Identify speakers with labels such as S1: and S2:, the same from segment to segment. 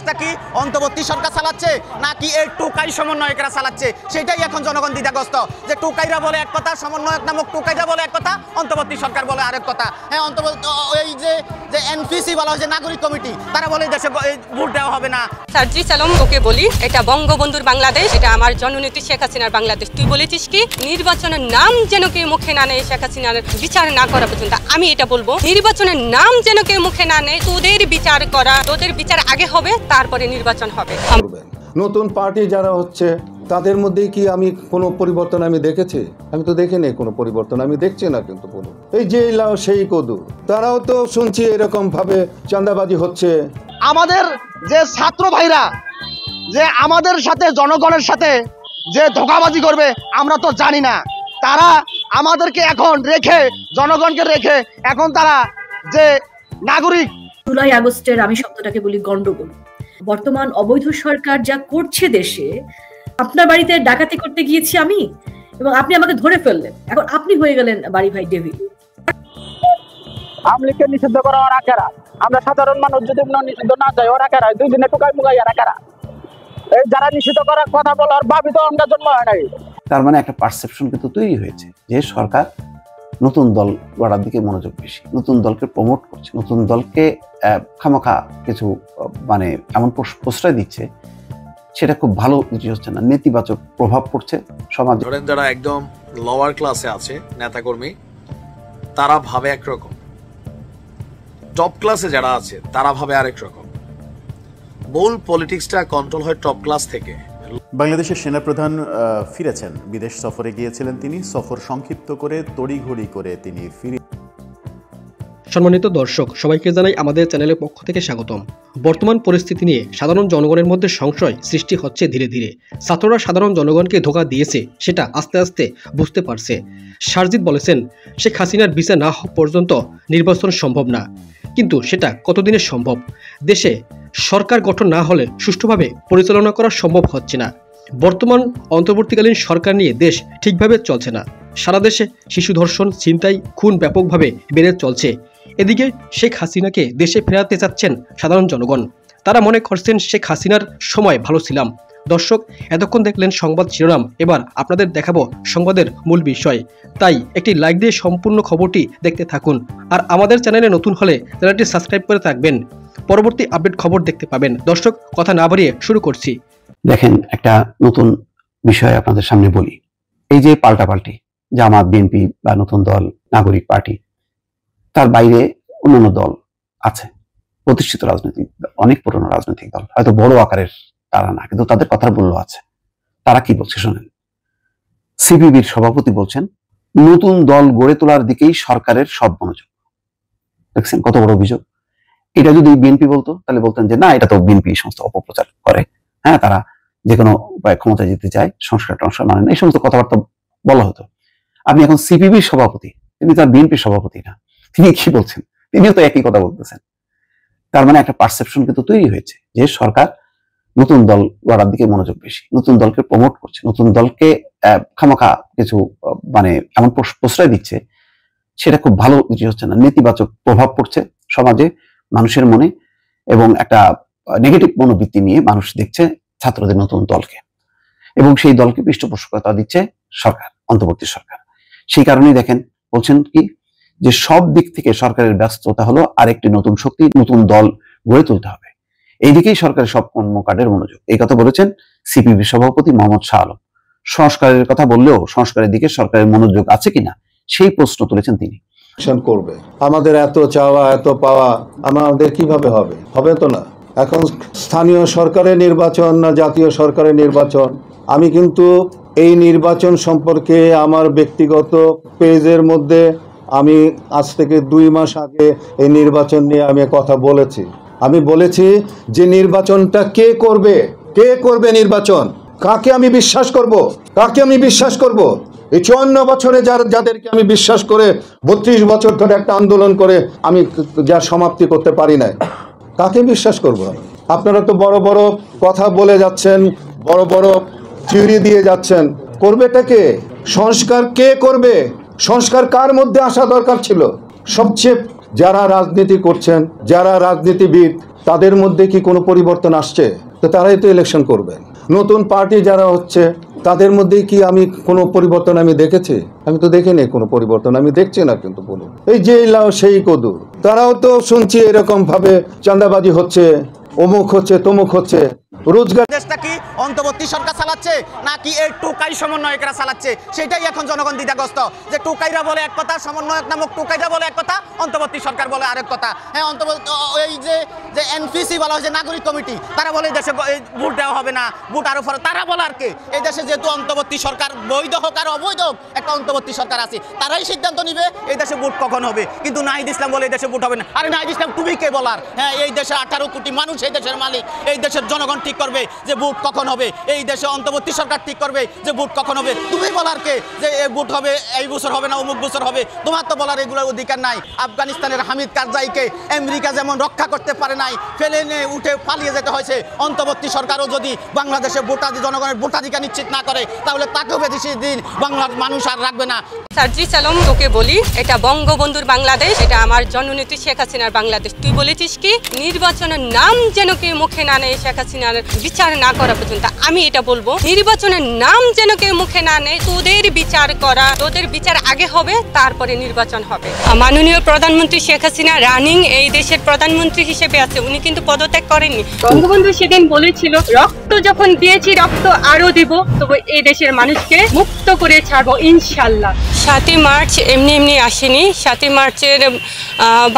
S1: সরকারটা কি অন্তর্বর্তী সরকার চালাচ্ছে নাকি এই টুকাই সমন্বয়করা চালাচ্ছে, সেটাই এখন জনগণ দ্বিধাগ্রস্ত। যে টুকাইরা বলে এক কথা, সমন্বয়ক নামক টুকাইরা বলে এক কথা, অন্তর্বর্তী সরকার বলে আরেক কথা। হ্যাঁ, এই যে এনপিসি বলা হয় যে নাগরিক কমিটি, তারা বলে দেশে ভোট দেওয়া হবে না।
S2: সার্জিস আলম ওকে বলি, এটা বঙ্গবন্ধুর বাংলাদেশ, এটা আমার জননেত্রী শেখ হাসিনার বাংলাদেশ। তুই বলেছিস কি নির্বাচনের নাম যেন কেউ মুখে না নেয় শেখ হাসিনার বিচার না করা পর্যন্ত। আমি এটা বলবো, নির্বাচনের নাম যেন কেউ মুখে না নেয়, তোদের বিচার করা, তোদের বিচার আগে হবে, তারপরে নির্বাচন হবে।
S3: নতুন পার্টি যারা হচ্ছে তাদের মধ্যে কি আমি কোনো পরিবর্তন আমি দেখেছি? আমি তো দেখিনি কোনো পরিবর্তন, আমি দেখছি না। কিন্তু কোনো এই যে লাও সেই কদু, তারাও তো শুনছি এরকম ভাবে চাঁদাবাজি হচ্ছে।
S4: আমাদের যে ছাত্র ভাইরা যে আমাদের সাথে জনগণের সাথে যে ধোঁকাবাজি করবে আমরা তো জানি না। তারা আমাদেরকে এখন রেখে, জনগণকে রেখে এখন তারা যে নাগরিক।
S5: জুলাই আগস্টের আমি শব্দটাকে বলি গন্ডগোল। বর্তমান অবৈধ সরকার যা করছে দেশে, আপনার বাড়িতে ডাকাতি করতে গিয়েছি আমি এবং আপনি আমাকে ধরে ফেললেন, এখন আপনি হয়ে গেলেন বাড়ি ভাই ডেভিল।
S6: আমলিকে নিষিদ্ধ করা ওরা কারা? আমরা সাধারণ মানুষ যদি নিষিদ্ধ না চাই ওরা কারা? দুই দিনে টুকাই মুগাই এরা কারা? এই যারা নিষিদ্ধ করার কথা বলার ভাবি তো আমরা জন্ম হয় নাই।
S7: তার মানে একটা পারসেপশন কিন্তু তৈরি হয়েছে যে সরকার নতুন দল গড়ার দিকে মনোযোগ বেশি, নতুন দলকে প্রমোট করছে, নতুন দলকে খামাখা কিছু মানে এমন প্রশ্রয় দিচ্ছে, সেটা খুব ভালো কিছু হচ্ছে না, নেতিবাচক প্রভাব পড়ছে সমাজ।
S8: ধরেন যারা একদম লোয়ার ক্লাসে আছে নেতাকর্মী, তারা ভাবে একরকম, টপ ক্লাসে যারা আছে তারা ভাবে আরেক রকম। মূল পলিটিক্সটা কন্ট্রোল হয় টপ ক্লাস থেকে।
S9: বাংলাদেশের সেনাপ্রধান ফিরেছেন, বিদেশ সফরে গিয়েছিলেন তিনি। সফর সংক্ষিপ্ত করে তড়িঘড়ি করে তিনি ফিরে।
S10: সম্মানিত দর্শক, সবাইকে জানাই আমাদের চ্যানেলের পক্ষ থেকে স্বাগতম। বর্তমান পরিস্থিতি নিয়ে সাধারণ জনগণের মধ্যে সংশয় সৃষ্টি হচ্ছে ধীরে ধীরে। ছাত্ররা সাধারণ জনগণকে ধোঁকা দিয়েছে, সেটা আস্তে আস্তে বুঝতে পারছে। সার্জিদ বলেছেন, শেখ হাসিনার বিচার না হওয়া পর্যন্ত নির্বাচন সম্ভব না। কিন্তু সেটা কতদিনের সম্ভব? দেশে সরকার গঠন না হলে সুষ্ঠুভাবে পরিচালনা করা সম্ভব হচ্ছে না। বর্তমান অন্তর্বর্তীকালীন সরকার নিয়ে দেশ ঠিকভাবে চলছে না। সারা দেশে শিশু ধর্ষণ, ছিনতাই, খুন ব্যাপকভাবে বেড়ে চলছে। এদিকে শেখ হাসিনাকে দেশে ফেরাতে চাচ্ছেন সাধারণ জনগণ। তারা মনে করছেন শেখ হাসিনার সময় ভালো ছিলাম। দর্শক, এতক্ষণ দেখলেন সংবাদ শিরোনাম, এবার আপনাদের দেখাবো সংবাদের মূল বিষয়। তাই একটি লাইক দিয়ে সম্পূর্ণ খবরটি দেখতে থাকুন। আর আমাদের চ্যানেলে নতুন হলে চ্যানেলটি সাবস্ক্রাইব করে থাকবেন, পরবর্তী আপডেট খবর দেখতে পাবেন। দর্শক, কথা না বাড়িয়ে শুরু করছি।
S7: দেখেন, একটা নতুন বিষয় আপনাদের সামনে বলি। এই যে পাল্টাপাল্টি, জামাত, বিএনপি বা নতুন দল নাগরিক পার্টি, তার বাইরে অন্যান্য দল আছে, প্রতিষ্ঠিত রাজনৈতিক, অনেক পুরনো রাজনৈতিক দল, হয়তো বড় আকারের তারা না, কিন্তু তাদের কথার মূল্য আছে। তারা কি বলছে শোনেন। সিপিবির সভাপতি বলছেন, নতুন দল গড়ে তোলার দিকেই সরকারের সব মনোযোগ। দেখছেন কত বড় অভিযোগ। এটা যদি বিএনপি বলতো তাহলে বলতেন যে না, এটা তো বিএনপি সমস্ত অপপ্রচার করে, হ্যাঁ, তারা যে কোনো উপায়ে ক্ষমতায় যেতে চায়, সংস্কার টংস্কার মানে না, এই সমস্ত কথাবার্তা বলা হতো। আপনি এখন সিপিবির সভাপতি, তিনি তার বিএনপির সভাপতি না, তিনি কি বলছেন? তিনিও তো একই কথা বলতেছেন। তার মানে একটা পারসেপশন কিন্তু তৈরি হয়েছে যে সরকার নতুন দল গড়ার দিকে মনোযোগ বেশি, নতুন দলকে প্রমোট করছে, নতুন দলকে খামাখা কিছু মানে এমন প্রশ্রয় দিচ্ছে, সেটা খুব ভালো কিছু হচ্ছে না, নেতিবাচক প্রভাব পড়ছে সমাজে, মানুষের মনে, এবং একটা নেগেটিভ মনোবৃত্তি নিয়ে মানুষ দেখছে ছাত্রদের নতুন দলকে, এবং সেই দলকে পৃষ্ঠপোষকতা দিচ্ছে সরকার, অন্তর্বর্তী সরকার। সেই কারণেই দেখেন বলছেন কি, যে সব দিক থেকে সরকারের ব্যস্ততা হলো আরেকটি নতুন শক্তি, নতুন দল গড়ে তুলতে হবে। এইদিকেই সরকারের সব কর্মকাণ্ডের মনোযোগ। এই কথা বলেছেন সিপিবি সভাপতি মোহাম্মদ শাহ আলম। সংস্কারের কথা বললেও সংস্কারের দিকে সরকারের মনোযোগ আছে কিনা সেই প্রশ্ন তুলেছেন তিনি।
S3: করবে আমাদের এত চাওয়া, এত পাওয়া, আমাদের কিভাবে হবে? হবে তো না। এখন স্থানীয় সরকারের নির্বাচন না জাতীয় সরকারের নির্বাচন, আমি কিন্তু এই নির্বাচন সম্পর্কে আমার ব্যক্তিগত পেজের মধ্যে আমি আজ থেকে 2 মাস আগে এই নির্বাচন নিয়ে আমি কথা বলেছি। আমি বলেছি যে নির্বাচনটা কে করবে, কে করবে নির্বাচন, কাকে আমি বিশ্বাস করব, কাকে আমি বিশ্বাস করব? এই 54 বছরে যাদেরকে আমি বিশ্বাস করে 32 বছর ধরে একটা আন্দোলন করে আমি যা সমাপ্তি করতে পারি না, কাকে বিশ্বাস করব? আপনারা তো বড় বড় কথা বলে যাচ্ছেন, বড় বড় থিওরি দিয়ে যাচ্ছেন, করবেটা কে? সংস্কার কে করবে? সংস্কার কার মধ্যে আসা দরকার ছিল? সবচেয়ে যারা রাজনীতি করছেন, যারা রাজনীতিবিদ, তাদের মধ্যে কি কোনো পরিবর্তন আসছে? তো তারাই তো ইলেকশন করবেন। নতুন পার্টি যারা হচ্ছে তাদের মধ্যে কি আমি কোনো পরিবর্তন আমি দেখেছি? আমি তো দেখিনি কোনো পরিবর্তন, আমি দেখছি না কিন্তু কোনো। এই যে লাও সেই কদু, তারাও তো শুনছি এরকম ভাবে চাঁদাবাজি হচ্ছে, অমুক হচ্ছে, তমুক হচ্ছে। রোজগার
S1: দেশটা কি অন্তর্বর্তী সরকার চালাচ্ছে নাকি এই টোকাই সমন্বয়করা চালাচ্ছে, সেটাই এখন জনগণ দ্বিধাগ্রস্ত। যে টোকাইরা বলে এক কথা, সমন্বয়ক নামক টোকাইরা বলে এক কথা, অন্তর্বর্তী সরকার বলে আরেক কথা। হ্যাঁ, এই যে এনপিসি বলা হয় যে নাগরিক কমিটি, তারা বলে এই দেশে ভোট দেওয়া হবে না, ভোট আরো ফলে তারা বলে আর কে এই দেশে যেহেতু অন্তর্বর্তী সরকার বৈধ হোক আর অবৈধ হোক একটা অন্তর্বর্তী সরকার আছে, তারাই সিদ্ধান্ত নিবে এই দেশে ভোট কখন হবে। কিন্তু নাহিদ ইসলাম বলে এই দেশে ভোট হবে না। আরে নাহিদ ইসলাম তুমি কে বলার? হ্যাঁ, এই দেশে 18 কোটি মানুষ এই দেশের মালিক, এই দেশের জনগণ ঠিক করবে যে ভোট কখন হবে, এই দেশে অন্তর্বর্তী সরকার ঠিক করবে যে ভোট কখন হবে। তুমি বলার কে যে এই ভোট হবে, এই বছর হবে না অমুক বছর হবে? তোমার তো বলার এগুলোর অধিকার নাই। আফগানিস্তানের হামিদ কারজাইকে আমেরিকা যেমন রক্ষা করতে পারে নাই, ফেলে নিয়ে উঠে পালিয়ে যেতে হয়েছে, অন্তর্বর্তী সরকারও যদি বাংলাদেশে জনগণের ভোটাধিকার নিশ্চিত না করে তাহলে তাকেও বেশি দিন বাংলার মানুষ আর রাখবে না।
S2: সার্জিস আলম, তোকে বলি এটা বঙ্গবন্ধুর বাংলাদেশ, এটা আমার জননেত্রী শেখ হাসিনার বাংলাদেশ। তুই বলেছিস কি নির্বাচনের নাম যেন কেউ মুখে না নেয় শেখ হাসিনার বিচার না করা পর্যন্ত। আমি এটা বলবো নির্বাচনের নাম যেন কেউ মুখে না নেয়, তোদের বিচার করা, তোদের বিচার আগে হবে তারপরে নির্বাচন হবে। মাননীয় প্রধানমন্ত্রী শেখ হাসিনা রানিং এই দেশের প্রধানমন্ত্রী হিসেবে আছে, উনি কিন্তু পদত্যাগ করেননি। বঙ্গবন্ধু সেদিন বলেছিল রক্ত যখন দিয়েছি রক্ত আরো দিব, তবে এই দেশের মানুষকে মুক্ত করে ছাড়বো ইনশাল্লাহ। 7ই মার্চ এমনি এমনি আসেনি। 7ই মার্চের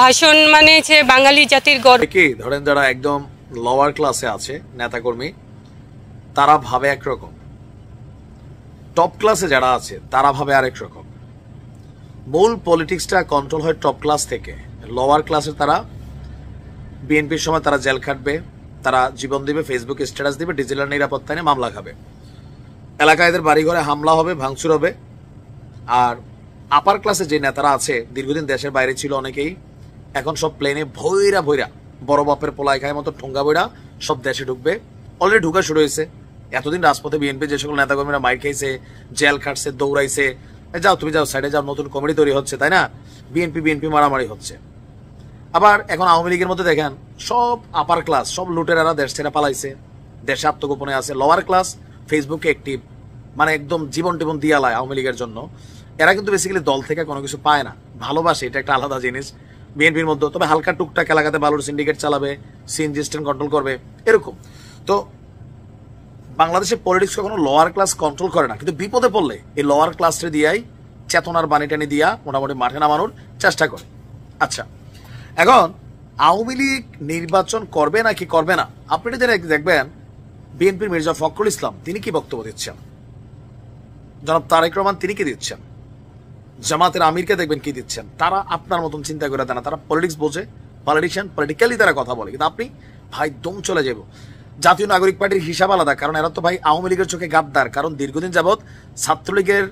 S2: ভাষণ মানে যে বাঙালি জাতির গর্ব।
S8: কি ধরেন যারা একদম লোয়ার ক্লাসে আছে নেতাকর্মী, তারা ভাবে একরকম, টপ ক্লাসে যারা আছে তারা ভাবে আরেক রকম। মূল পলিটিক্সটা কন্ট্রোল হয় টপ ক্লাস থেকে। লোয়ার ক্লাসে তারা বিএনপির সময় তারা জেল খাটবে, তারা জীবন দিবে, ফেসবুকে স্ট্যাটাস দিবে, ডিজিটাল নিরাপত্তা নিয়ে মামলা খাবে, এলাকায় এদের বাড়িঘরে হামলা হবে, ভাঙচুর হবে। আর আপার ক্লাসে যে নেতারা আছে দীর্ঘদিন দেশের বাইরে ছিল অনেকেই, এখন সব প্লেনে ভৈরা ভৈরা বড় বাপের পোলাই খায় মতো ঠোঙ্গা বইরা সব দেশে ঢুকবে। অলরেডি ঢুকা শুরু হয়েছে। এতদিন রাজপথে বিএনপি যে সকল নেতাকর্মীরা মাইর খাইছে, জেল খাটছে, দৌড়াইছে, যাও তুমি যাও সাইডে যাও, নতুন কমিটি তৈরি হচ্ছে, তাই না? বিএনপি মারামারি হচ্ছে। আবার এখন আওয়ামী লীগের মধ্যে দেখেন সব আপার ক্লাস, সব লুটেরারা দেশ ছেড়ে পালাইছে, দেশে আত্মগোপনে আছে। লোয়ার ক্লাস ফেসবুকে অ্যাক্টিভ, মানে একদম জীবন টিবন দিয়ালায় আওয়ামী লীগের জন্য। এরা কিন্তু বেসিক্যালি দল থেকে কোনো কিছু পায় না, ভালোবাসে, এটা একটা আলাদা জিনিস বিএনপির মধ্যে। তবে হালকা টুকটাক এলাকাতে বালুর সিন্ডিকেট চালাবে, সিএনজি স্ট্যান্ড কন্ট্রোল করবে, এরকম। তো বাংলাদেশের পলিটিক্স কখনো লোয়ার ক্লাস কন্ট্রোল করে না, কিন্তু বিপদে পড়লে এই লোয়ার ক্লাসটা দিয়াই চেতনার বাণী টানি দিয়া মোটামুটি মাঠে নামানোর চেষ্টা করে। আচ্ছা, এখন আওয়ামী লীগ নির্বাচন করবে নাকি করবে না, আপনি দেখবেন বিএনপির মির্জা ফখরুল ইসলাম তিনি কি বক্তব্য দিচ্ছেন, জনাব তারেক রহমান তিনি কি দিচ্ছেন, জামাতের আমিরকে দেখবেন কি দিচ্ছেন। তারা আপনার মতন চিন্তা করে দেয় না, তারা পলিটিক্স বোঝে, পলিটিশিয়ান, পলিটিক্যালি তারা কথা বলে। কিন্তু আপনি ভাই দম চলে যাব। জাতীয় নাগরিক পার্টির হিসাব আলাদা, কারণ এরা তো ভাই আওয়ামী লীগের চোখে গাদ্দার, কারণ দীর্ঘদিন যাবৎ ছাত্রলীগের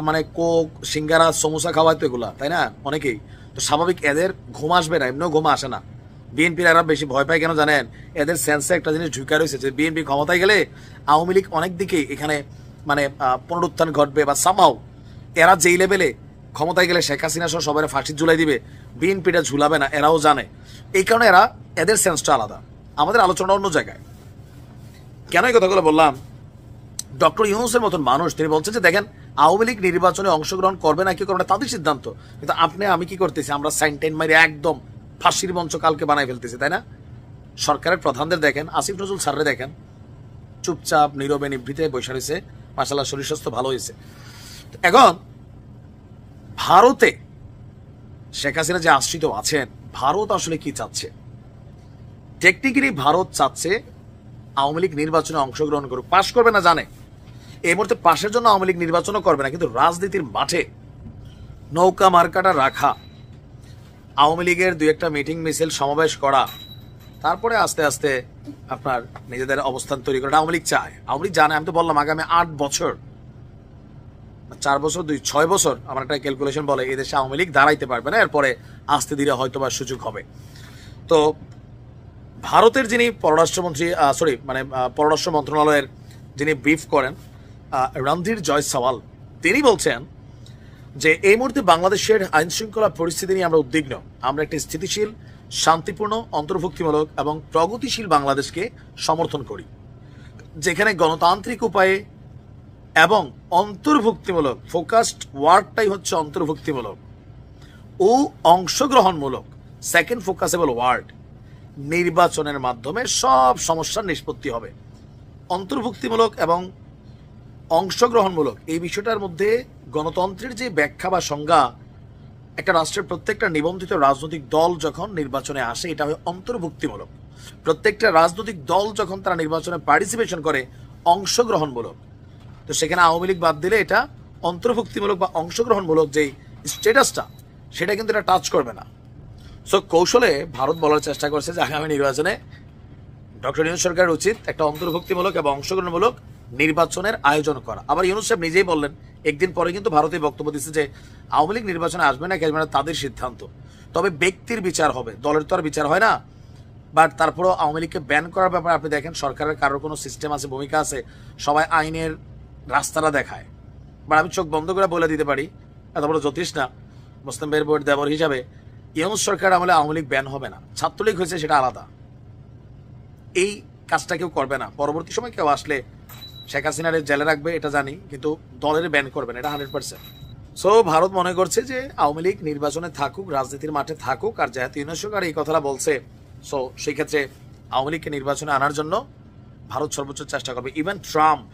S8: মানে কোক, সিঙ্গারা, সমোসা খাওয়ায় তো এগুলা, তাই না? অনেকেই তো স্বাভাবিক এদের ঘুম আসবে না, এমনিও ঘুম আসে না। বিএনপির এরা বেশি ভয় পায় কেন জানেন? এদের সেন্সে একটা জিনিস ঢুকা রয়েছে যে বিএনপি ক্ষমতায় গেলে আওয়ামী লীগ অনেক দিকেই এখানে মানে পুনরুত্থান ঘটবে, বা সামহাও এরা যেই লেভেলে ক্ষমতায় গেলে শেখ হাসিনা সহ সবাই ফাঁসি ঝুলাই দিবে, বিএনপিটা ঝুলাবে না, এরাও জানে। এই কারণে এদের সেন্সটা আলাদা। আমাদের আলোচনা অন্য জায়গায়। কেন এই কথাগুলো বললাম? ডক্টর ইউনূসের মতন মানুষ তিনি বলছেন যে দেখেন আওয়ামী লীগ নির্বাচনে অংশগ্রহণ করবে না কি করবে না তাদের সিদ্ধান্ত, কিন্তু আমি কি করতেছি, আমরা সাইনটাইন মারি একদম ফাঁসির মঞ্চ কালকে বানাই ফেলতেছি, তাই না? সরকারের প্রধানদের দেখেন, আসিফ নজরুল স্যাররে দেখেন, চুপচাপ নীরবে নিভৃতে বসে রয়েছে, মাশাআল্লাহ শরীর স্বাস্থ্য ভালো হয়েছে। এখন ভারতে শেখ হাসিনা যে আশ্রিত আছেন, ভারত আসলে কি চাচ্ছে? টেকনিক্যালি ভারত চাচ্ছে আওয়ামী লীগ নির্বাচনে অংশগ্রহণ করুক, পাশ করবে না জানে। এই মুহূর্তে পাশের জন্য আওয়ামী লীগ নির্বাচনও করবে না, কিন্তু রাজনীতির মাঠে নৌকা মার্কাটা রাখা, আওয়ামী লীগের দুই একটা মিটিং মিছিল সমাবেশ করা, তারপরে আস্তে আস্তে আপনার নিজেদের অবস্থান তৈরি করা আওয়ামী লীগ চায়। আওয়ামী লীগ জানে, আমি তো বললাম আগামী 8 বছর, 4 বছর 6 বছর আমার একটা ক্যালকুলেশন বলে এই দেশে আওয়ামী লীগ দাঁড়াইতে পারবে না, এরপরে আস্তে ধীরে হয়তো বা সুযোগ হবে। তো ভারতের যিনি পররাষ্ট্র মন্ত্রণালয়ের যিনি ব্রিফ করেন রণধীর জয়সওয়াল, তিনি বলছেন যে এই মুহূর্তে বাংলাদেশের আইন শৃঙ্খলা পরিস্থিতি নিয়ে আমরা উদ্বিগ্ন, আমরা একটি স্থিতিশীল শান্তিপূর্ণ, অন্তর্ভুক্তিমূলক এবং প্রগতিশীল বাংলাদেশকে সমর্থন করি, যেখানে গণতান্ত্রিক উপায়ে এবং অন্তর্ভুক্তিমূলক, ফোকাসড ওয়ার্ডটাই হচ্ছে অন্তর্ভুক্তিমূলক ও অংশগ্রহণমূলক, সেকেন্ড ফোকাসেবল ওয়ার্ড, নির্বাচনের মাধ্যমে সব সমস্যার নিষ্পত্তি হবে। অন্তর্ভুক্তিমূলক এবং অংশগ্রহণমূলক এই বিষয়টার মধ্যে গণতন্ত্রের যে ব্যাখ্যা বা সংজ্ঞা, একটা রাষ্ট্রের প্রত্যেকটা নিবন্ধিত রাজনৈতিক দল যখন নির্বাচনে আসে এটা হয় অন্তর্ভুক্তিমূলক। প্রত্যেকটা রাজনৈতিক দল যখন তারা নির্বাচনে পার্টিসিপেশন করে অংশগ্রহণমূলক। তো সেখানে আওয়ামী লীগ বাদ দিলে এটা অন্তর্ভুক্তিমূলক বা অংশগ্রহণমূলক যেই স্ট্যাটাসটা সেটা কিন্তু এটা টাচ করবে না। সো কৌশলে ভারত বলার চেষ্টা করছে যে আগামী নির্বাচনে ডক্টর ইউনূস সরকারের উচিত একটা অন্তর্ভুক্তিমূলক এবং অংশগ্রহণমূলক নির্বাচনের আয়োজন করা। আবার ইউনূস সাহেব নিজেই বললেন, একদিন পরে কিন্তু ভারতে বক্তব্য দিচ্ছে যে আওয়ামী লীগ নির্বাচনে আসবে না, আসবে না তাদের সিদ্ধান্ত, তবে ব্যক্তির বিচার হবে, দলের তো আর বিচার হয় না। বাট তারপরেও আওয়ামী লীগকে ব্যান করার ব্যাপারে আপনি দেখেন সরকারের কারোর কোনো সিস্টেম আছে, ভূমিকা আছে, সবাই আইনের রাস্তাটা দেখায়। বাট আমি চোখ বন্ধ করে বলে দিতে পারি, এত বড় জ্যোতিষ না, মুসলিম ভাইয়ের বইয়ের দেবর হিসাবে, ইউনূস সরকার আমলে আওয়ামী লীগ ব্যান হবে না, ছাত্রলীগ হয়েছে সেটা আলাদা। এই কাজটা কেউ করবে না। পরবর্তী সময় কেউ আসলে শেখ হাসিনার জেলে রাখবে এটা জানি, কিন্তু দলের ব্যান করবে না, এটা 100%। সো ভারত মনে করছে যে আওয়ামী লীগ নির্বাচনে থাকুক, রাজনীতির মাঠে থাকুক, আর যেহেতু ইউনূস সরকার এই কথাটা বলছে, সো সেই ক্ষেত্রে আওয়ামী লীগকে নির্বাচনে আনার জন্য ভারত সর্বোচ্চ চেষ্টা করবে। ইভেন ট্রাম্প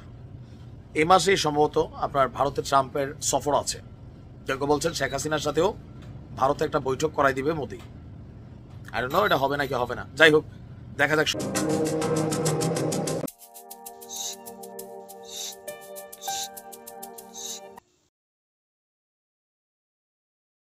S8: এ মাসেই সম্ভবত আপনার ভারতের ট্রাম্পের সফর আছে, কেউ বলছেন শেখ হাসিনার সাথেও ভারতে একটা বৈঠক করাই দিবে মোদি। আই ডোন্ট নো এটা হবে নাকি হবে না, যাই হোক দেখা যাক।